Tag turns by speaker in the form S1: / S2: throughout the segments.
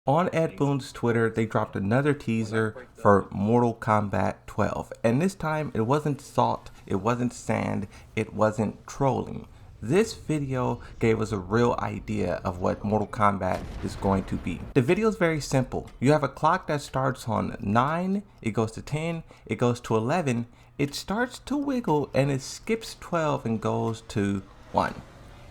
S1: On Ed Boon's Twitter, they dropped another teaser for Mortal Kombat 12. And this time, it wasn't salt, it wasn't sand, it wasn't trolling. This video gave us a real idea of what Mortal Kombat is going to be. The video is very simple. You have a clock that starts on 9, it goes to 10, it goes to 11, it starts to wiggle, and it skips 12 and goes to 1.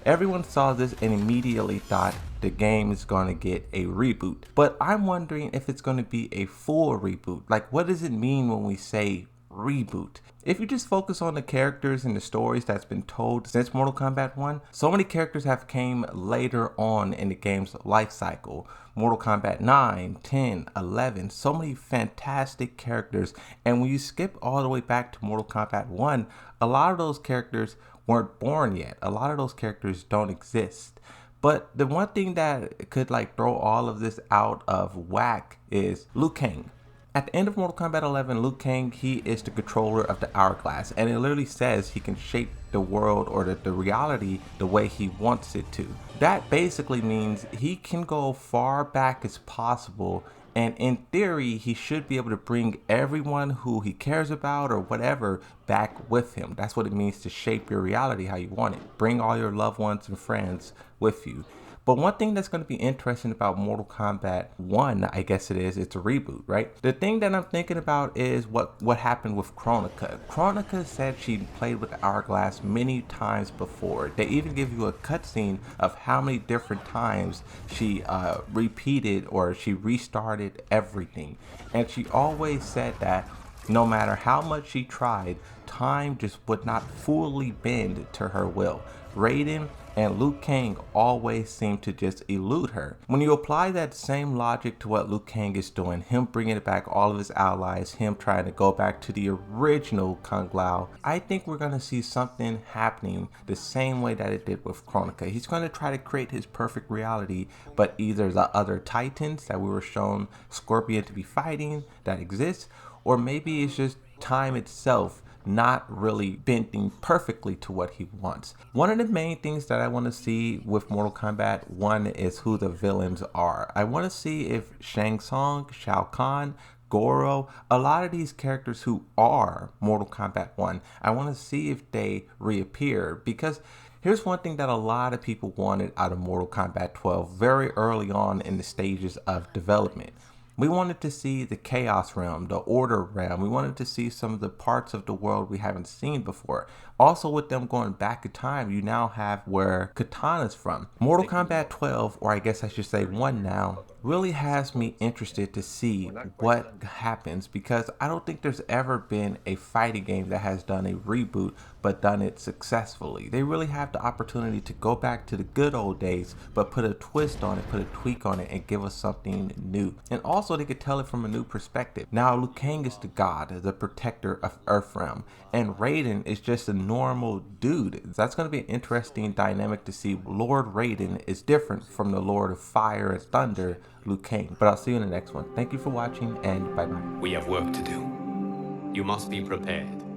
S1: Everyone saw this and immediately thought the game is going to get a reboot. But I'm wondering if it's going to be a full reboot. Like, what does it mean when we say reboot? If you just focus on the characters and the stories that's been told since Mortal Kombat 1, so many characters have came later on in the game's life cycle. Mortal Kombat 9, 10, 11, so many fantastic characters. And when you skip all the way back to Mortal Kombat 1, a lot of those characters weren't born yet. A lot of those characters don't exist. But the one thing that could throw all of this out of whack is Liu Kang. At the end of Mortal Kombat 11, Liu Kang, he is the controller of the hourglass, and it literally says he can shape the world or the reality the way he wants it to. That basically means he can go far back as possible, and in theory, he should be able to bring everyone who he cares about or whatever back with him. That's what it means to shape your reality how you want it. Bring all your loved ones and friends with you. But one thing that's going to be interesting about Mortal Kombat 1, I guess it's a reboot, right? The thing that I'm thinking about is what happened with Kronika. Kronika said she played with the hourglass many times before. They even give you a cutscene of how many different times she repeated or she restarted everything. And she always said that no matter how much she tried, time just would not fully bend to her will. Raiden and Liu Kang always seem to just elude her. When you apply that same logic to what Liu Kang is doing, him bringing back all of his allies, him trying to go back to the original Kung Lao, I think we're going to see something happening the same way that it did with Kronika. He's going to try to create his perfect reality, but either the other Titans that we were shown Scorpion to be fighting that exists, or maybe it's just time itself not really bending perfectly to what he wants. One of the main things that I want to see with Mortal Kombat 1 is who the villains are. I want to see if Shang Tsung, Shao Kahn, Goro, a lot of these characters who are Mortal Kombat 1, I want to see if they reappear, because here's one thing that a lot of people wanted out of Mortal Kombat 12 very early on in the stages of development. We wanted to see the Chaos Realm, the Order Realm. We wanted to see some of the parts of the world we haven't seen before. Also, with them going back in time, you now have where Katana's from. Mortal Kombat 12, or I guess I should say 1 now, really has me interested to see what happens, because I don't think there's ever been a fighting game that has done a reboot but done it successfully. They really have the opportunity to go back to the good old days but put a twist on it, put a tweak on it, and give us something new. And also they could tell it from a new perspective. Now Liu Kang is the god, the protector of Earthrealm, and Raiden is just a normal dude. That's going to be an interesting dynamic to see. Lord Raiden is different from the Lord of Fire and Thunder, Liu Kang. But I'll see you in the next one. Thank you for watching, and bye bye.
S2: We have work to do. You must be prepared.